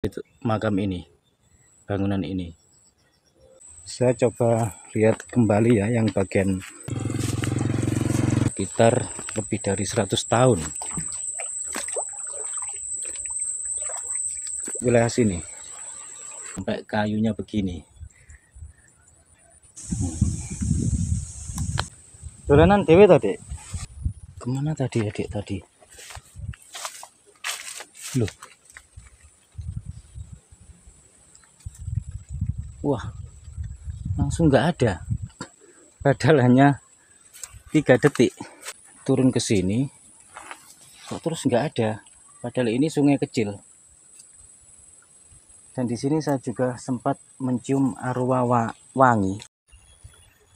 Itu makam ini, bangunan ini. Saya coba lihat kembali ya yang bagian sekitar lebih dari 100 tahun. Wilayah sini sampai kayunya begini. Dolanan dewe tadi. Kemana tadi adik tadi? Loh. Wah, langsung nggak ada. Padahal hanya 3 detik turun ke sini, kok terus nggak ada. Padahal ini sungai kecil. Dan di sini saya juga sempat mencium arwah wangi.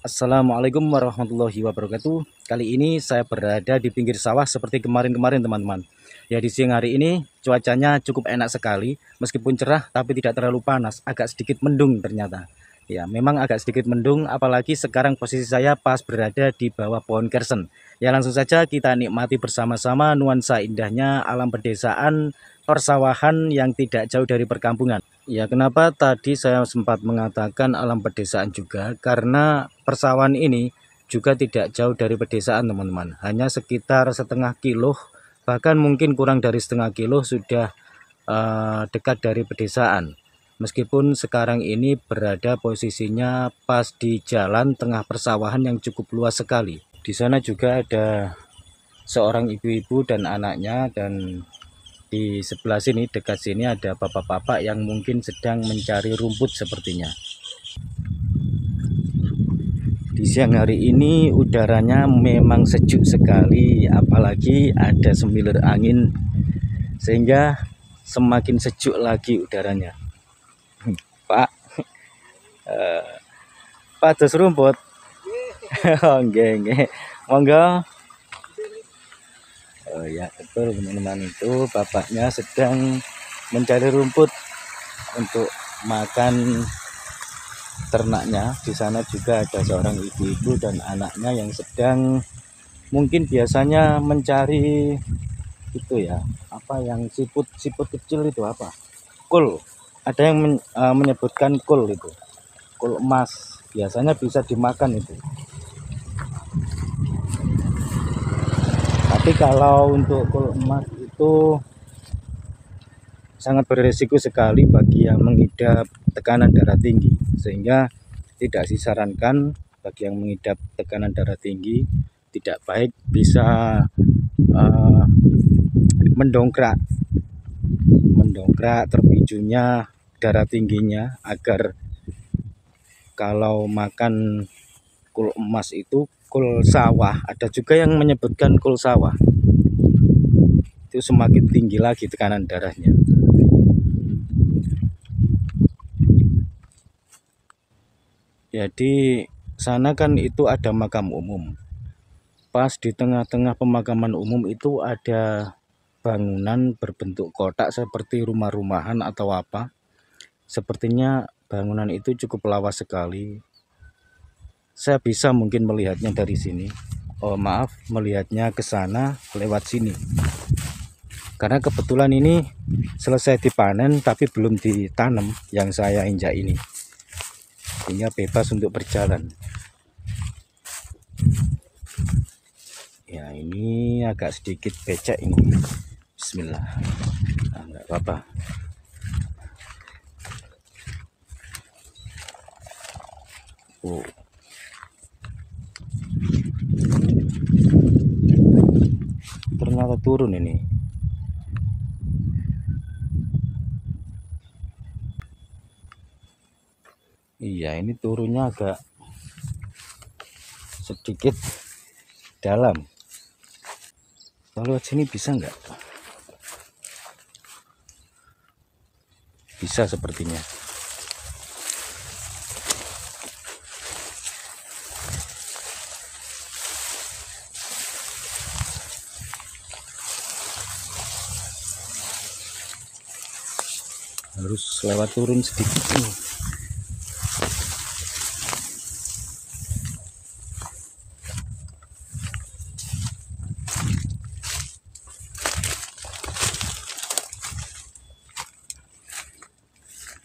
Assalamualaikum warahmatullahi wabarakatuh. Kali ini saya berada di pinggir sawah seperti kemarin-kemarin teman-teman. Ya, di siang hari ini cuacanya cukup enak sekali. Meskipun cerah tapi tidak terlalu panas. Agak sedikit mendung ternyata. Ya, memang agak sedikit mendung, apalagi sekarang posisi saya pas berada di bawah pohon kersen. Ya, langsung saja kita nikmati bersama-sama nuansa indahnya alam pedesaan, persawahan yang tidak jauh dari perkampungan. Ya, kenapa tadi saya sempat mengatakan alam pedesaan juga? Karena persawahan ini juga tidak jauh dari pedesaan teman-teman. Hanya sekitar setengah kilo, bahkan mungkin kurang dari setengah kilo sudah dekat dari pedesaan. Meskipun sekarang ini berada posisinya pas di jalan tengah persawahan yang cukup luas sekali. Di sana juga ada seorang ibu-ibu dan anaknya, dan di sebelah sini, dekat sini ada bapak-bapak yang mungkin sedang mencari rumput sepertinya. Di siang hari ini udaranya memang sejuk sekali, apalagi ada semilir angin sehingga semakin sejuk lagi udaranya. Pak, Pak dos rumput. Nggih, monggo. Oh ya, betul teman-teman, itu bapaknya sedang mencari rumput untuk makan ternaknya. Di sana juga ada seorang ibu-ibu dan anaknya yang sedang mungkin biasanya mencari itu ya, apa yang siput kecil itu apa? Kul. Ada yang menyebutkan kul itu. Kul emas. Biasanya bisa dimakan itu. Tapi kalau untuk kul emas itu sangat berisiko sekali bagi yang mengidap tekanan darah tinggi, sehingga tidak disarankan bagi yang mengidap tekanan darah tinggi. Tidak baik, bisa mendongkrak terpicunya darah tingginya, agar kalau makan kul emas itu kul sawah, ada juga yang menyebutkan kul sawah, itu semakin tinggi lagi tekanan darahnya. Jadi sana kan itu ada makam umum. Pas di tengah-tengah pemakaman umum itu ada bangunan berbentuk kotak seperti rumah-rumahan atau apa. Sepertinya bangunan itu cukup lawas sekali. Saya bisa mungkin melihatnya dari sini. Oh maaf, melihatnya ke sana lewat sini. Karena kebetulan ini selesai dipanen tapi belum ditanam yang saya injak ini. Sehingga bebas untuk berjalan. Ya, ini agak sedikit becek ini. Bismillah. Nah, enggak apa-apa. Oh. Ternyata turun ini. Iya, ini turunnya agak sedikit dalam. Kalau sini bisa nggak? Bisa sepertinya. Harus lewat turun sedikit.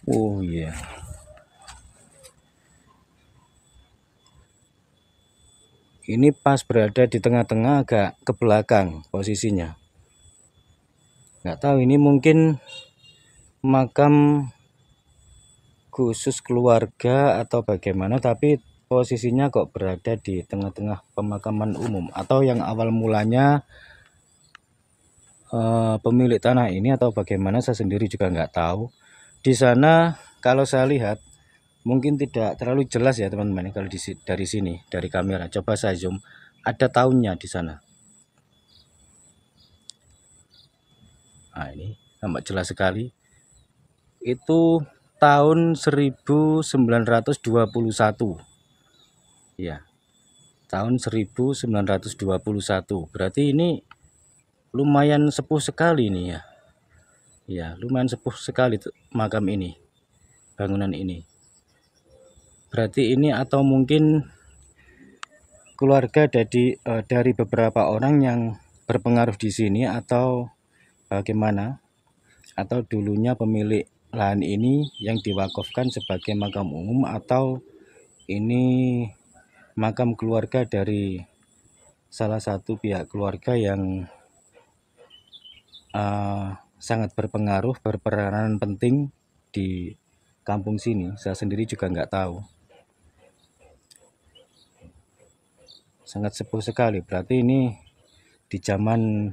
Oh iya. Ini pas berada di tengah-tengah, agak ke belakang posisinya. Nggak tahu ini mungkin makam khusus keluarga atau bagaimana, tapi posisinya kok berada di tengah-tengah pemakaman umum, atau yang awal mulanya pemilik tanah ini atau bagaimana, saya sendiri juga nggak tahu. Di sana kalau saya lihat mungkin tidak terlalu jelas ya teman-teman, kalau dari sini, dari kamera coba saya zoom, ada tahunnya di sana. Nah ini nampak jelas sekali, itu tahun 1921 ya, tahun 1921. Berarti ini lumayan sepuh sekali nih ya. Ya lumayan sepuh sekali tuh makam ini, bangunan ini. Berarti ini atau mungkin keluarga dari beberapa orang yang berpengaruh di sini, atau bagaimana, atau dulunya pemilik lahan ini yang diwakafkan sebagai makam umum, atau ini makam keluarga dari salah satu pihak keluarga yang sangat berpengaruh, berperanan penting di kampung sini. Saya sendiri juga nggak tahu. Sangat sepuh sekali, berarti ini di zaman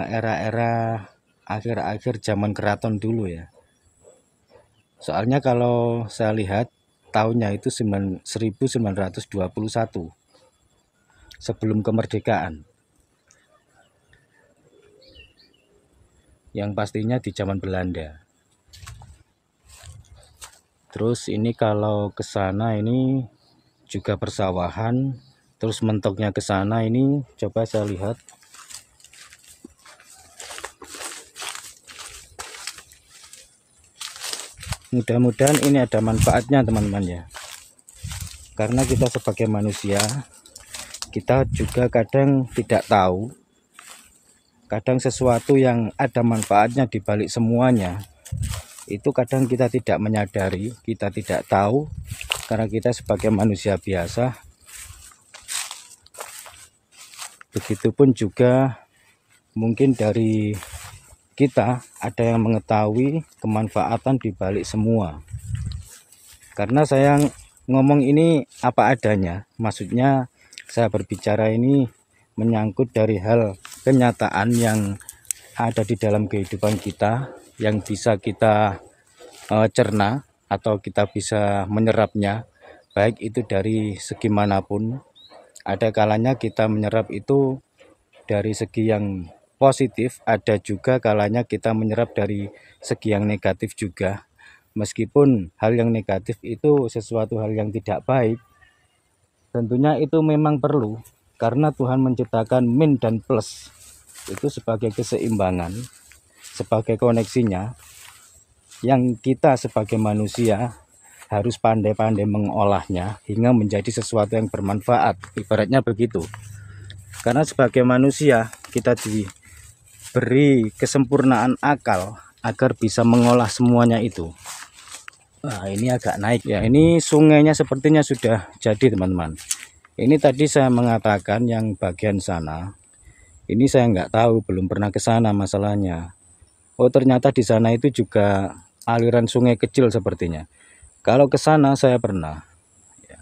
era-era akhir-akhir zaman keraton dulu ya. Soalnya kalau saya lihat tahunnya itu 1921, sebelum kemerdekaan, yang pastinya di zaman Belanda. Terus ini kalau ke sana ini juga persawahan, terus mentoknya ke sana ini coba saya lihat. Mudah-mudahan ini ada manfaatnya teman-teman ya, karena kita sebagai manusia, kita juga kadang tidak tahu, kadang sesuatu yang ada manfaatnya di balik semuanya itu kadang kita tidak menyadari, kita tidak tahu, karena kita sebagai manusia biasa. Begitupun juga mungkin dari kita ada yang mengetahui kemanfaatan di balik semua. Karena saya ngomong ini apa adanya, maksudnya saya berbicara ini menyangkut dari hal kenyataan yang ada di dalam kehidupan kita, yang bisa kita cerna atau kita bisa menyerapnya, baik itu dari segi manapun. Ada kalanya kita menyerap itu dari segi yang positif, ada juga kalanya kita menyerap dari segi yang negatif juga. Meskipun hal yang negatif itu sesuatu hal yang tidak baik, tentunya itu memang perlu, karena Tuhan menciptakan min dan plus itu sebagai keseimbangan, sebagai koneksinya, yang kita sebagai manusia harus pandai-pandai mengolahnya hingga menjadi sesuatu yang bermanfaat, ibaratnya begitu. Karena sebagai manusia kita diberi kesempurnaan akal agar bisa mengolah semuanya itu. Nah ini agak naik ya, ini sungainya sepertinya sudah jadi teman-teman. Ini tadi saya mengatakan yang bagian sana, ini saya nggak tahu, belum pernah ke sana masalahnya. Oh ternyata di sana itu juga aliran sungai kecil sepertinya. Kalau ke sana saya pernah ya,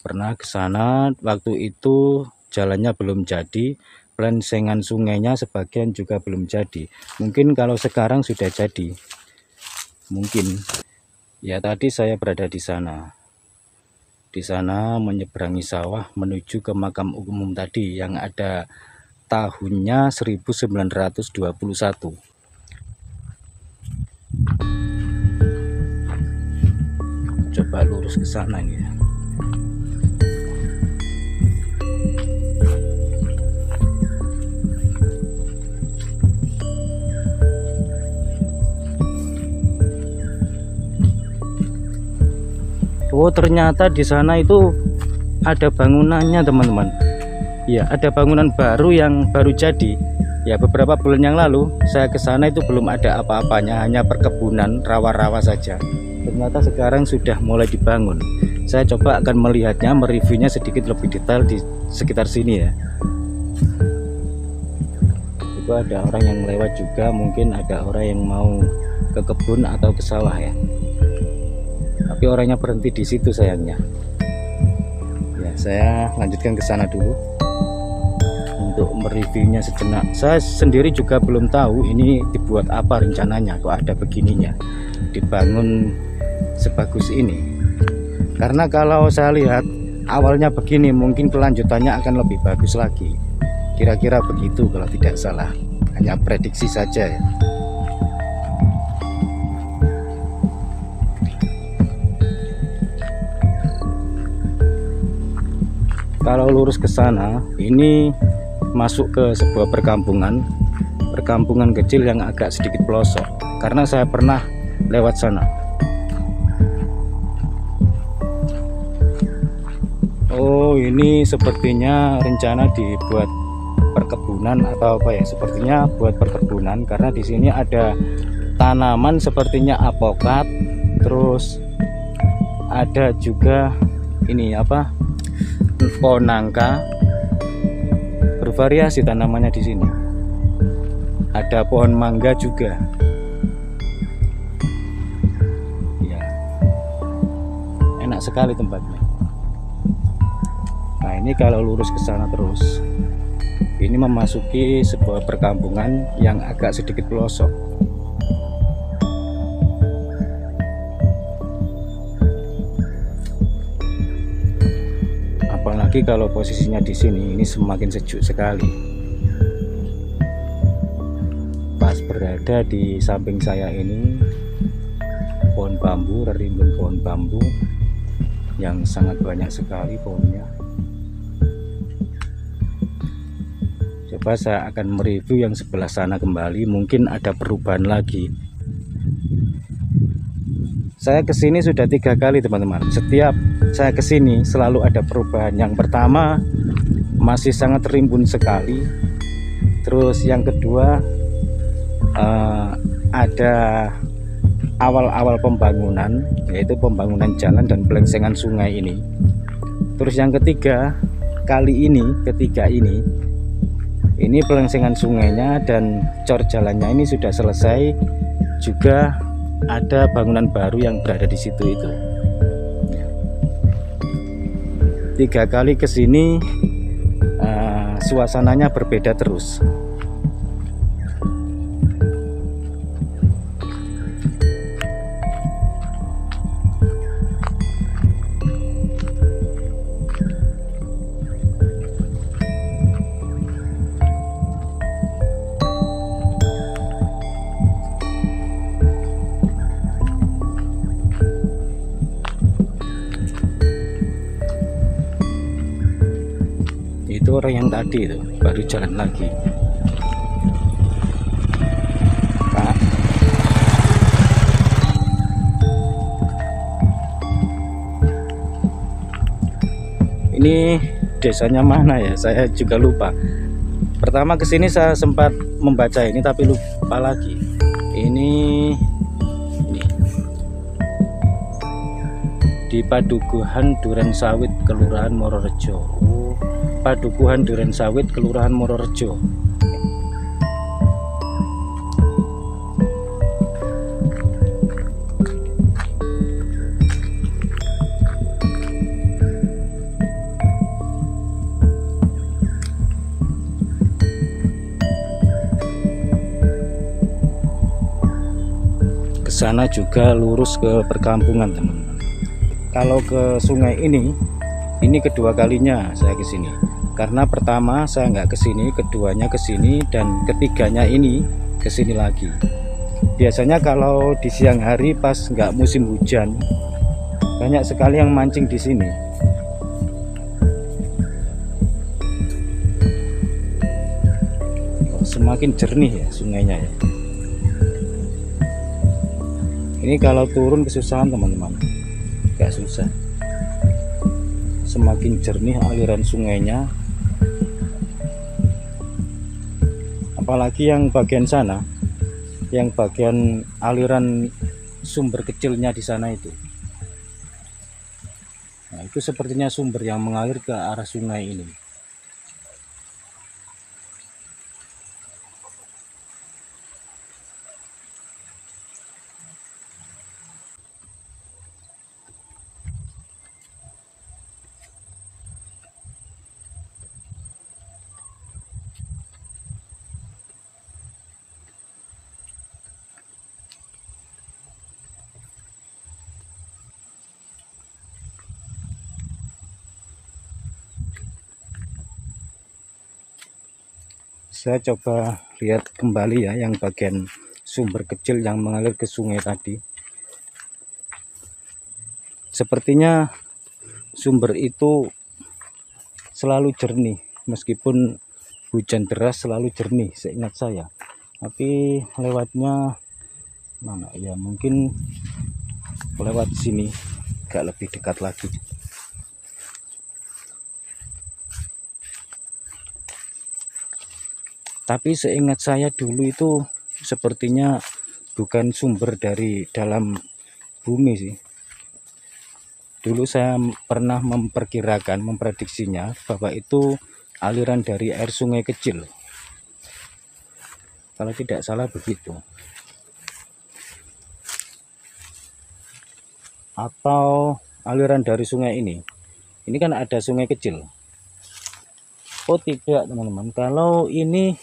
pernah ke sana, waktu itu jalannya belum jadi, pelensengan sungainya sebagian juga belum jadi. Mungkin kalau sekarang sudah jadi, mungkin. Ya tadi saya berada di sana. Di sana menyeberangi sawah menuju ke makam umum tadi yang ada tahunnya 1921. Coba lurus ke sana ya. Oh ternyata di sana itu ada bangunannya teman-teman. Ya ada bangunan baru yang baru jadi. Ya, beberapa bulan yang lalu saya ke sana itu belum ada apa-apanya, hanya perkebunan rawa-rawa saja. Ternyata sekarang sudah mulai dibangun. Saya coba akan melihatnya, mereviewnya sedikit lebih detail di sekitar sini ya. Itu ada orang yang lewat juga, mungkin ada orang yang mau ke kebun atau ke sawah ya. Tapi orangnya berhenti di situ sayangnya. Ya, saya lanjutkan ke sana dulu untuk mereviewnya sejenak. Saya sendiri juga belum tahu ini dibuat apa rencananya, kok ada begininya, dibangun sebagus ini. Karena kalau saya lihat awalnya begini, mungkin kelanjutannya akan lebih bagus lagi. Kira-kira begitu kalau tidak salah, hanya prediksi saja ya. Kalau lurus ke sana, ini masuk ke sebuah perkampungan kecil yang agak sedikit pelosok, karena saya pernah lewat sana. Oh, ini sepertinya rencana dibuat perkebunan atau apa ya, sepertinya buat perkebunan, karena di sini ada tanaman sepertinya apokat, terus ada juga ini apa, pohon nangka. Bervariasi tanamannya di sini. Ada pohon mangga juga. Ya, enak sekali tempatnya. Nah, ini kalau lurus ke sana terus, ini memasuki sebuah perkampungan yang agak sedikit pelosok. Apalagi kalau posisinya di sini, ini semakin sejuk sekali. Pas berada di samping saya ini pohon bambu, rerimbun pohon bambu yang sangat banyak sekali pohonnya. Coba saya akan mereview yang sebelah sana kembali, mungkin ada perubahan lagi. Saya kesini sudah 3 kali teman-teman. Setiap saya kesini selalu ada perubahan. Yang pertama masih sangat rimbun sekali. Terus yang kedua ada awal-awal pembangunan, yaitu pembangunan jalan dan pelengsengan sungai ini. Terus yang ketiga ini pelengsengan sungainya dan cor jalannya ini sudah selesai. Juga ada bangunan baru yang berada di situ itu. 3 kali kesini suasananya berbeda terus. Itu orang yang tadi itu baru jalan lagi. Pak, ini desanya mana ya? Saya juga lupa. Pertama kesini saya sempat membaca ini tapi lupa lagi. Ini di Padukuhan Durensawit, Kelurahan Mororejo. Padukuhan Durensawit, Kelurahan Mororejo. Kesana juga lurus ke perkampungan teman-teman. Kalau ke sungai ini kedua kalinya saya ke sini. Karena pertama saya nggak ke sini, keduanya ke sini, dan ketiganya ini ke sini lagi. Biasanya kalau di siang hari pas nggak musim hujan, banyak sekali yang mancing di sini. Semakin jernih ya sungainya ya. Ini kalau turun kesusahan teman-teman, nggak susah. Semakin jernih aliran sungainya, apalagi yang bagian sana, yang bagian aliran sumber kecilnya di sana itu. Nah, itu sepertinya sumber yang mengalir ke arah sungai ini. Saya coba lihat kembali ya yang bagian sumber kecil yang mengalir ke sungai tadi. Sepertinya sumber itu selalu jernih, meskipun hujan deras selalu jernih seingat saya. Tapi lewatnya mana ya, mungkin lewat sini agak lebih dekat lagi. Tapi seingat saya dulu itu sepertinya bukan sumber dari dalam bumi sih. Dulu saya pernah memprediksinya bahwa itu aliran dari air sungai kecil. Kalau tidak salah begitu. Atau aliran dari sungai ini. Ini kan ada sungai kecil. Oh tidak teman-teman, kalau ini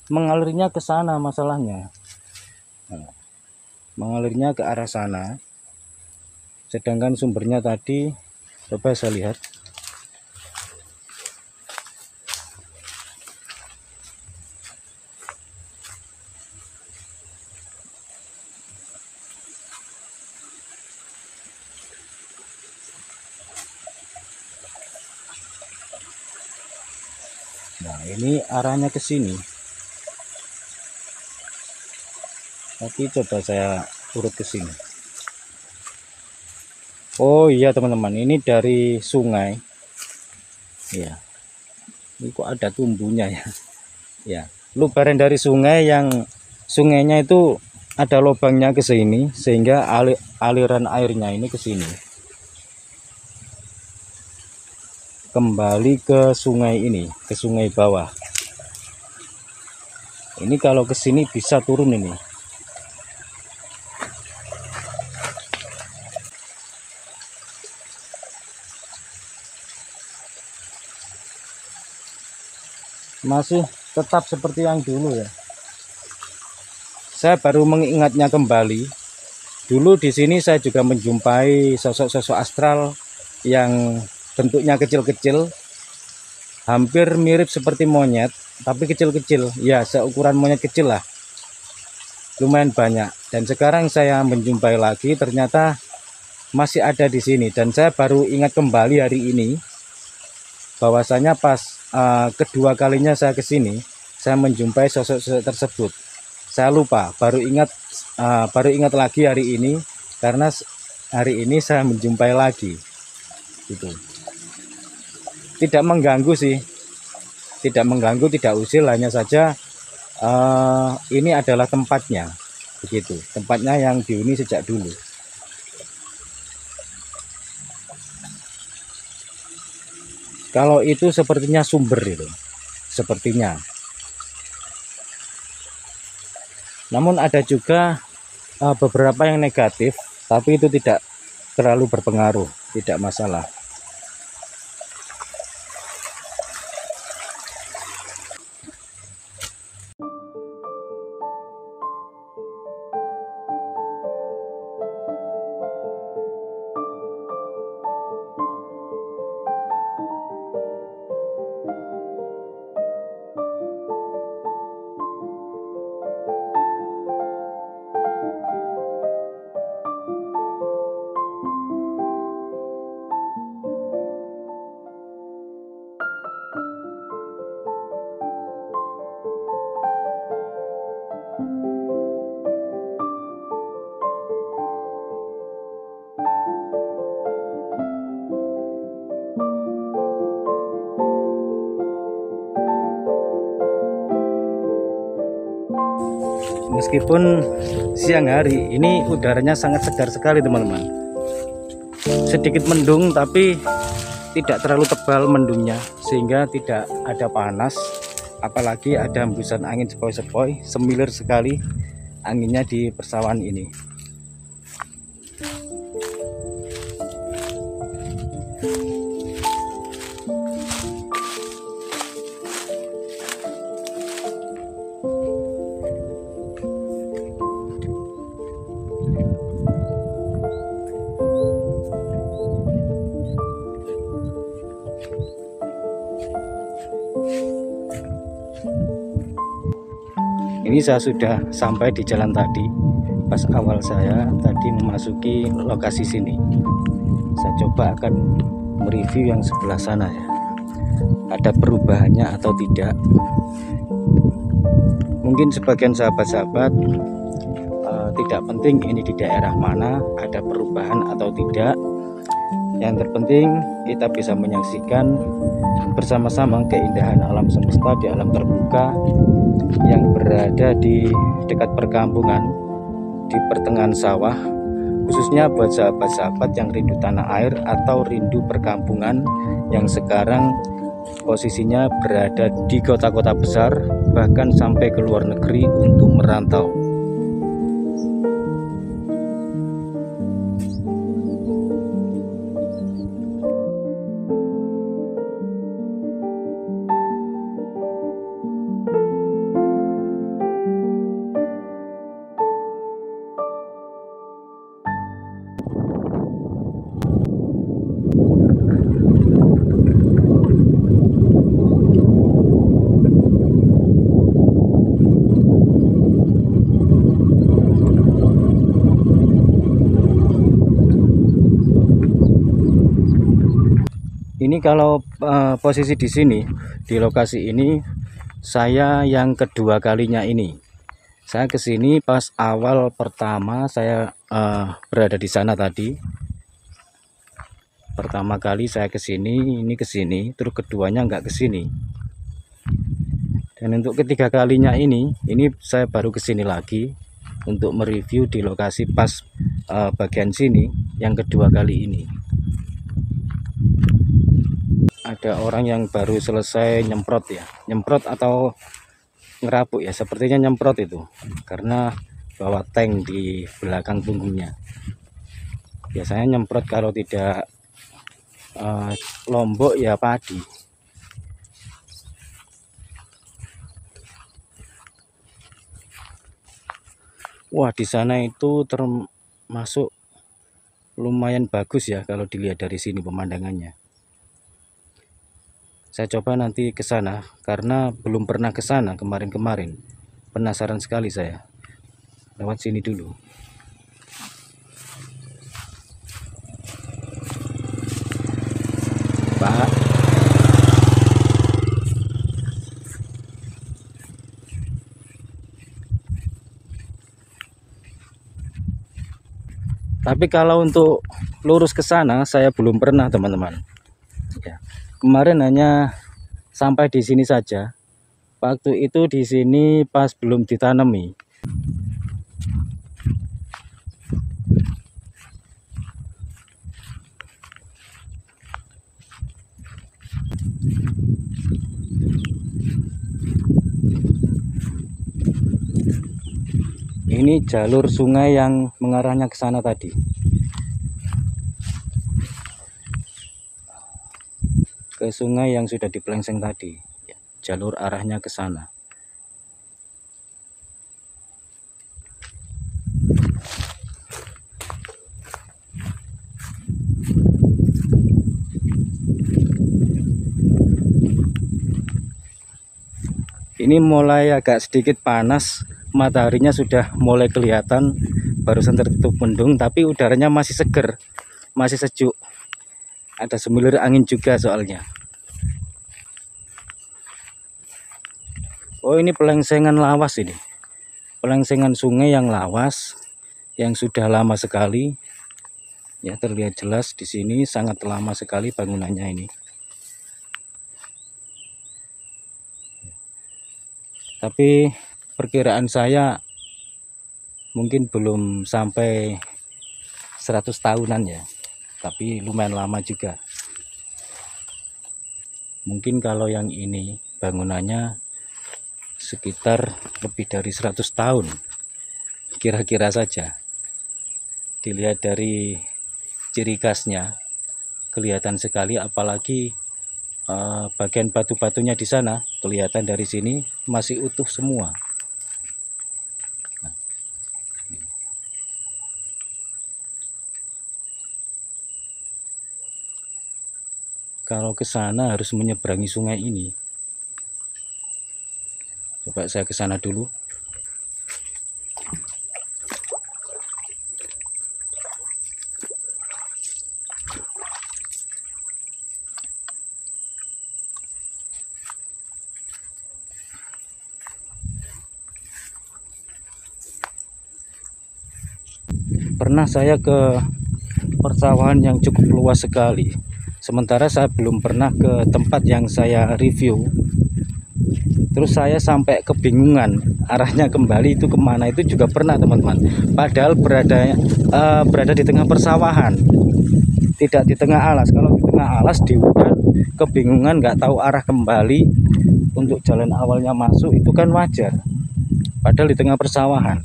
mengalirnya ke sana masalahnya. Nah, mengalirnya ke arah sana. Sedangkan sumbernya tadi, coba saya lihat. Nah, ini arahnya ke sini. Tapi coba saya urut ke sini. Oh iya teman-teman, ini dari sungai. Ya, ini kok ada tumbuhnya ya. Ya, lubaran dari sungai yang sungainya itu ada lubangnya ke sini sehingga aliran airnya ini ke sini. Kembali ke sungai ini, ke sungai bawah. Ini kalau ke sini bisa turun ini. Masih tetap seperti yang dulu ya. Saya baru mengingatnya kembali. Dulu di sini saya juga menjumpai sosok-sosok astral yang bentuknya kecil-kecil, hampir mirip seperti monyet, tapi kecil-kecil. Ya, seukuran monyet kecil lah. Lumayan banyak. Dan sekarang saya menjumpai lagi, ternyata masih ada di sini. Dan saya baru ingat kembali hari ini, bahwasanya pas kedua kalinya saya ke sini, saya menjumpai sosok-sosok tersebut. Saya lupa, baru ingat lagi hari ini, karena hari ini saya menjumpai lagi. Gitu. Tidak mengganggu sih, tidak mengganggu, tidak usil, hanya saja ini adalah tempatnya, begitu. Tempatnya yang dihuni sejak dulu. Kalau itu sepertinya sumber itu, sepertinya. Namun ada juga beberapa yang negatif, tapi itu tidak terlalu berpengaruh, tidak masalah. meskipun siang hari ini udaranya sangat segar sekali teman-teman. Sedikit mendung tapi tidak terlalu tebal mendungnya, sehingga tidak ada panas, apalagi ada hembusan angin sepoi-sepoi. Semilir sekali anginnya di persawahan ini. Ini saya sudah sampai di jalan tadi. Pas awal saya tadi memasuki lokasi sini, saya coba akan mereview yang sebelah sana ya. Ada perubahannya atau tidak? Mungkin sebagian sahabat-sahabat tidak penting ini di daerah mana, ada perubahan atau tidak. Yang terpenting kita bisa menyaksikan bersama-sama keindahan alam semesta di alam terbuka yang berada di dekat perkampungan, di pertengahan sawah, khususnya buat sahabat-sahabat yang rindu tanah air atau rindu perkampungan yang sekarang posisinya berada di kota-kota besar, bahkan sampai ke luar negeri untuk merantau. Ini kalau posisi di sini, di lokasi ini, saya yang kedua kalinya ini. Saya ke sini pas awal pertama saya berada di sana tadi. Pertama kali saya ke sini, ini ke sini, terus keduanya nggak ke sini. Dan untuk ketiga kalinya ini saya baru ke sini lagi untuk mereview di lokasi pas bagian sini yang kedua kali ini. Ada orang yang baru selesai nyemprot ya, nyemprot atau ngerapuk ya, sepertinya nyemprot itu karena bawa tank di belakang punggungnya. Biasanya nyemprot kalau tidak lombok ya padi. Wah, di sana itu termasuk lumayan bagus ya kalau dilihat dari sini pemandangannya. Saya coba nanti ke sana karena belum pernah ke sana kemarin-kemarin. Penasaran sekali saya. Lewat sini dulu. Pak. Tapi kalau untuk lurus ke sana saya belum pernah, teman-teman. Ya. Kemarin hanya sampai di sini saja. Waktu itu di sini pas belum ditanami. Ini jalur sungai yang mengarahnya ke sana tadi. Ke sungai yang sudah dipelengseng tadi, jalur arahnya ke sana. Ini mulai agak sedikit panas, mataharinya sudah mulai kelihatan, barusan tertutup mendung, tapi udaranya masih seger, masih sejuk. Ada semilir angin juga soalnya. Oh, ini pelengsengan lawas ini. Pelengsengan sungai yang lawas, yang sudah lama sekali. Ya, terlihat jelas di sini sangat lama sekali bangunannya ini. Tapi perkiraan saya mungkin belum sampai 100 tahunan ya, tapi lumayan lama juga. Mungkin kalau yang ini bangunannya sekitar lebih dari 100 tahun kira-kira saja. Dilihat dari ciri khasnya kelihatan sekali, apalagi bagian batu-batunya di sana kelihatan dari sini masih utuh semua. Kalau ke sana harus menyeberangi sungai ini. Coba saya ke sana dulu. Pernah saya ke persawahan yang cukup luas sekali. Sementara saya belum pernah ke tempat yang saya review. Terus saya sampai kebingungan arahnya kembali itu kemana, itu juga pernah teman-teman. Padahal berada di tengah persawahan, tidak di tengah alas. Kalau di tengah alas di hutan, kebingungan nggak tahu arah kembali untuk jalan awalnya masuk itu kan wajar. Padahal di tengah persawahan.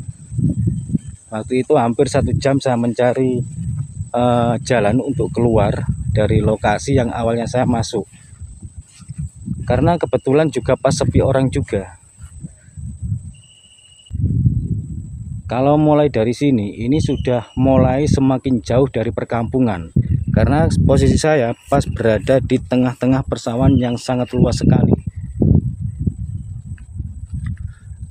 Waktu itu hampir 1 jam saya mencari jalan untuk keluar dari lokasi yang awalnya saya masuk. Karena kebetulan juga pas sepi orang juga. Kalau mulai dari sini, ini sudah mulai semakin jauh dari perkampungan. Karena posisi saya pas berada di tengah-tengah persawahan yang sangat luas sekali.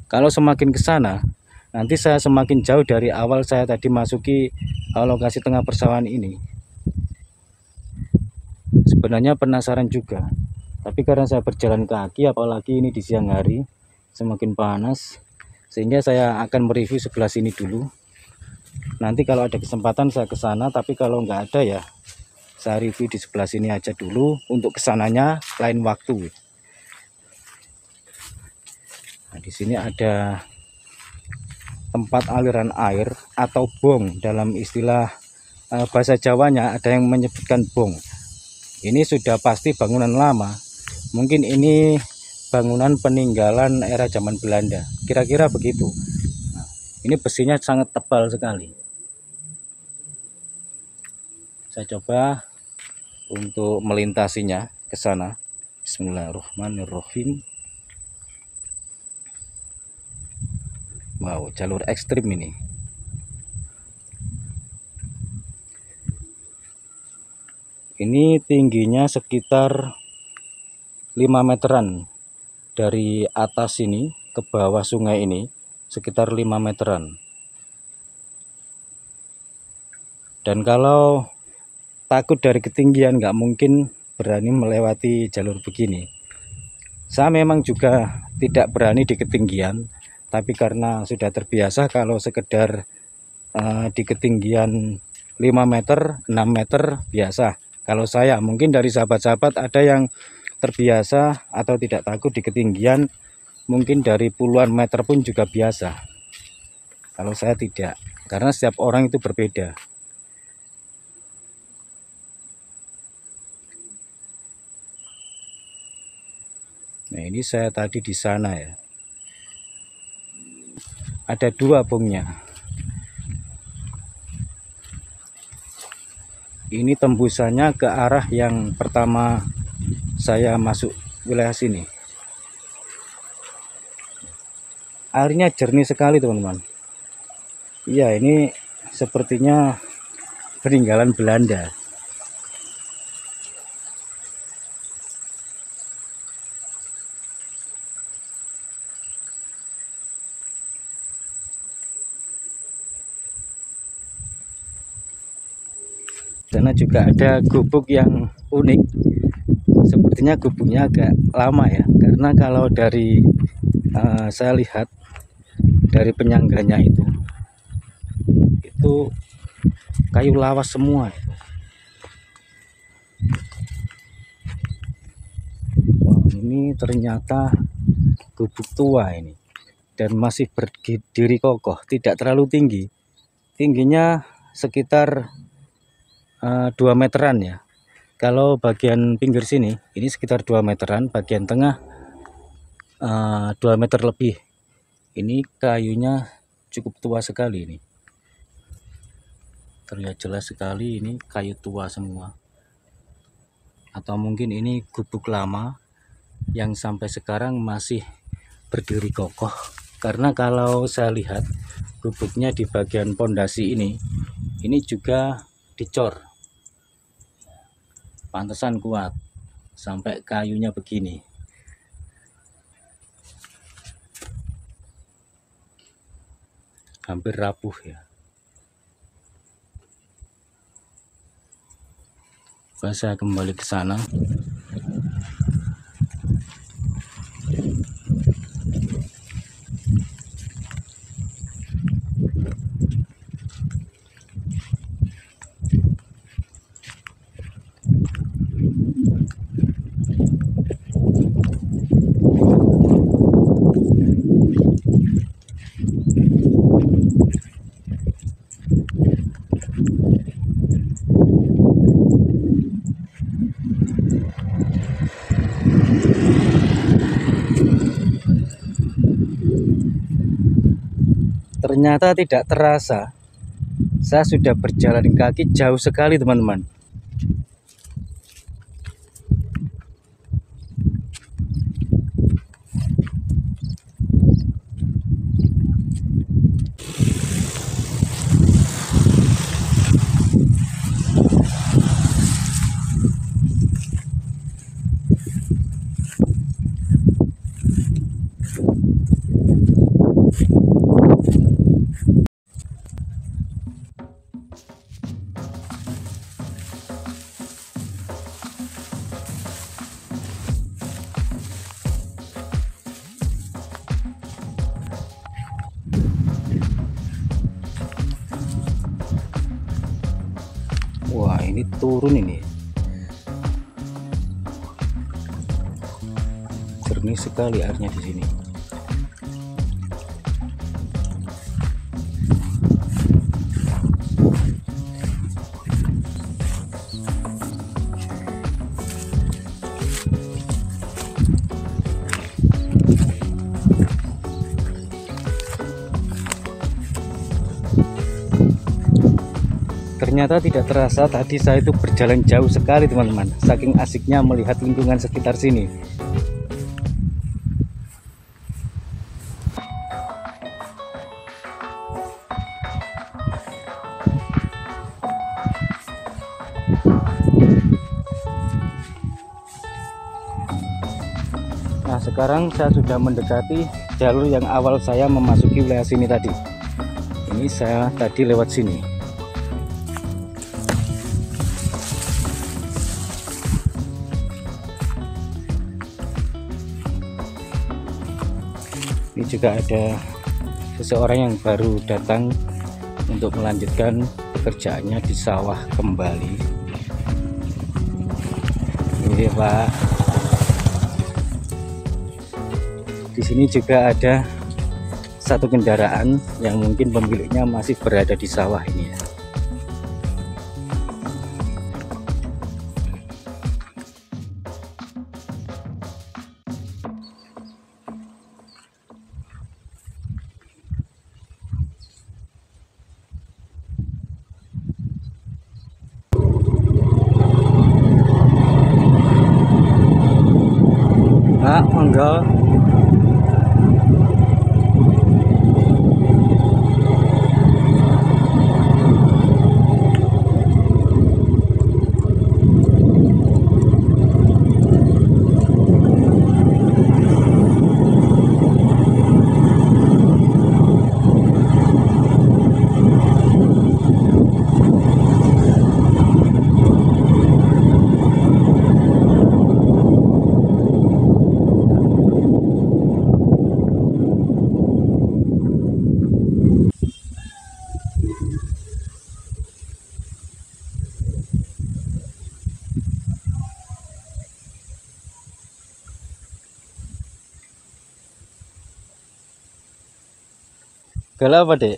Kalau semakin ke sana, nanti saya semakin jauh dari awal saya tadi masuki lokasi tengah persawahan ini. Sebenarnya penasaran juga. Tapi karena saya berjalan kaki, apalagi ini di siang hari, semakin panas, sehingga saya akan mereview sebelah sini dulu. Nanti kalau ada kesempatan saya ke sana, tapi kalau nggak ada ya saya review di sebelah sini aja dulu. Untuk kesananya lain waktu. Nah, di sini ada tempat aliran air atau bong, dalam istilah bahasa Jawanya ada yang menyebutkan bong. Ini sudah pasti bangunan lama. Mungkin ini bangunan peninggalan era zaman Belanda, kira-kira begitu. Nah, ini besinya sangat tebal sekali. Saya coba untuk melintasinya ke sana. Bismillahirrahmanirrahim. Wow, jalur ekstrim ini. Ini tingginya sekitar 5 meteran dari atas ini ke bawah sungai ini, sekitar 5 meteran. Dan kalau takut dari ketinggian, nggak mungkin berani melewati jalur begini. Saya memang juga tidak berani di ketinggian, tapi karena sudah terbiasa kalau sekedar di ketinggian 5 meter, 6 meter biasa. Kalau saya, mungkin dari sahabat-sahabat ada yang terbiasa atau tidak takut di ketinggian, mungkin dari puluhan meter pun juga biasa. Kalau saya tidak, karena setiap orang itu berbeda. Nah, ini saya tadi di sana ya. Ada 2 bongnya. Ini tembusannya ke arah yang pertama saya masuk wilayah sini. Airnya jernih sekali teman-teman. Iya, ini sepertinya peninggalan Belanda. Sana juga ada gubuk yang unik. Sepertinya gubuknya agak lama ya, karena kalau dari saya lihat dari penyangganya itu kayu lawas semua. Wah, ini ternyata gubuk tua ini. dan masih berdiri kokoh, tidak terlalu tinggi. Tingginya sekitar 2 meteran ya. Kalau bagian pinggir sini ini sekitar 2 meteran, bagian tengah 2 meter lebih. Ini kayunya cukup tua sekali ini. Terlihat jelas sekali ini kayu tua semua. Atau mungkin ini gubuk lama yang sampai sekarang masih berdiri kokoh. Karena kalau saya lihat gubuknya di bagian pondasi ini juga dicor. Pantesan kuat sampai kayunya begini. Hampir rapuh ya. Saya kembali ke sana. Ternyata tidak terasa, saya sudah berjalan kaki jauh sekali teman-teman. Wah, ini turun ini. Jernih sekali airnya di sini. Ternyata tidak terasa tadi saya itu berjalan jauh sekali teman-teman, saking asiknya melihat lingkungan sekitar sini. Nah, sekarang saya sudah mendekati jalur yang awal saya memasuki wilayah sini tadi. Ini saya tadi lewat sini. Ini juga ada seseorang yang baru datang untuk melanjutkan pekerjaannya di sawah kembali. Ini Pak. Di sini juga ada satu kendaraan yang mungkin pemiliknya masih berada di sawah ini ya. Pak, monggo. Galau apa, Dek?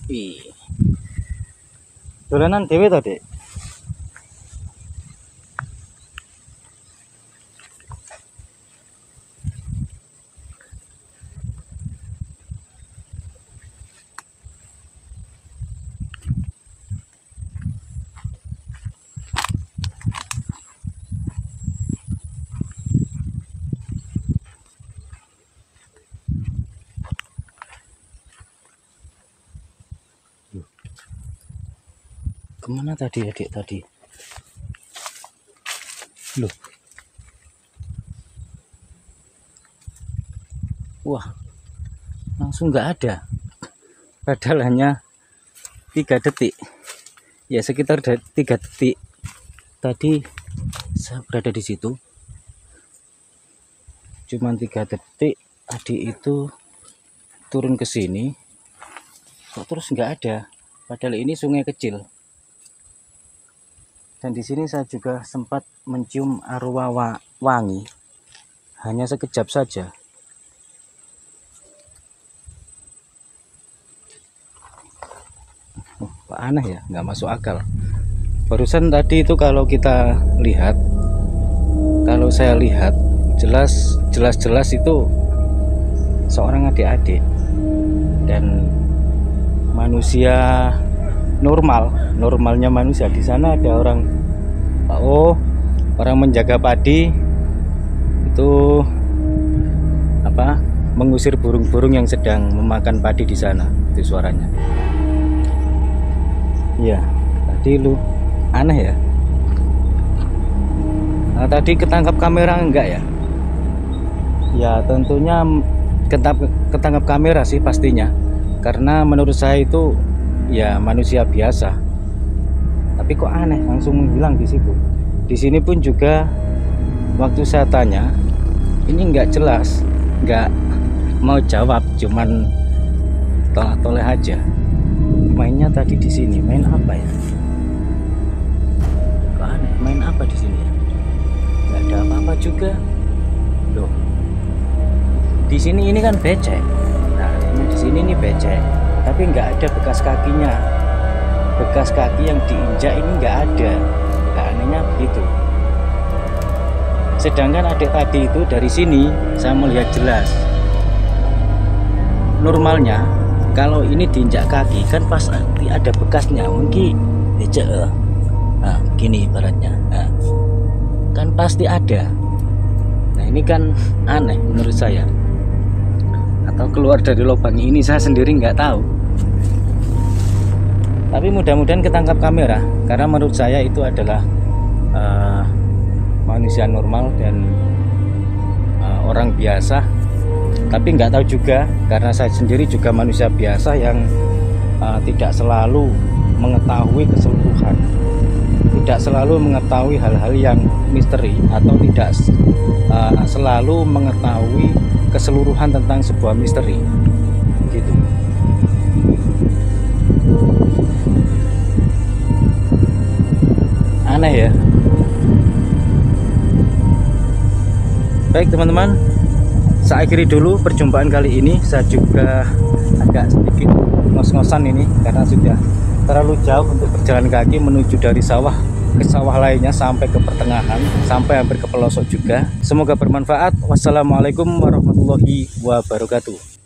Ih. Dolanan dhewe to, Dek? Kemana tadi, Adik, tadi? Loh. Wah, langsung nggak ada. Padahal hanya 3 detik. Ya, sekitar 3 detik. Tadi saya berada di situ. Cuman 3 detik, Adik itu turun ke sini. Kok terus nggak ada? Padahal ini sungai kecil. Dan di sini saya juga sempat mencium aroma wangi, hanya sekejap saja. Kok aneh ya, nggak masuk akal. Barusan tadi itu kalau saya lihat jelas itu seorang adik-adik dan manusia normalnya manusia. Di sana ada orang menjaga padi itu mengusir burung-burung yang sedang memakan padi di sana. Itu suaranya. Iya, tadi lu aneh ya. Nah, tadi ketangkap kamera enggak ya? Ya tentunya ketangkap kamera sih pastinya. Karena menurut saya itu ya manusia biasa. Tapi kok aneh langsung menghilang di situ. Di sini pun juga waktu saya tanya, ini nggak jelas, nggak mau jawab, cuman toleh-toleh aja. Mainnya tadi di sini, main apa ya? Kok aneh, main apa di sini ya? Nggak ada apa-apa juga. Loh, di sini ini kan becek. Nah, ini di sini ini becek, tapi nggak ada bekas kakinya. Bekas kaki yang diinjak ini nggak ada. Nah, anehnya begitu. Sedangkan adik tadi itu dari sini saya melihat jelas. Normalnya kalau ini diinjak kaki kan pasti ada bekasnya, mungkin becek. Nah, begini ibaratnya. Nah, kan pasti ada. Nah, ini kan aneh menurut saya. Atau keluar dari lubang ini, saya sendiri nggak tahu. Tapi mudah-mudahan ketangkap kamera, karena menurut saya itu adalah manusia normal dan orang biasa. Tapi nggak tahu juga, karena saya sendiri juga manusia biasa yang tidak selalu mengetahui keseluruhan, tidak selalu mengetahui hal-hal yang misteri, atau tidak selalu mengetahui keseluruhan tentang sebuah misteri gitu. Aneh ya. Baik teman-teman, saya akhiri dulu perjumpaan kali ini. Saya juga agak sedikit ngos-ngosan ini karena sudah terlalu jauh untuk berjalan kaki menuju dari sawah ke sawah lainnya sampai ke pertengahan, sampai hampir ke pelosok juga. Semoga bermanfaat. Wassalamualaikum warahmatullahi wabarakatuh.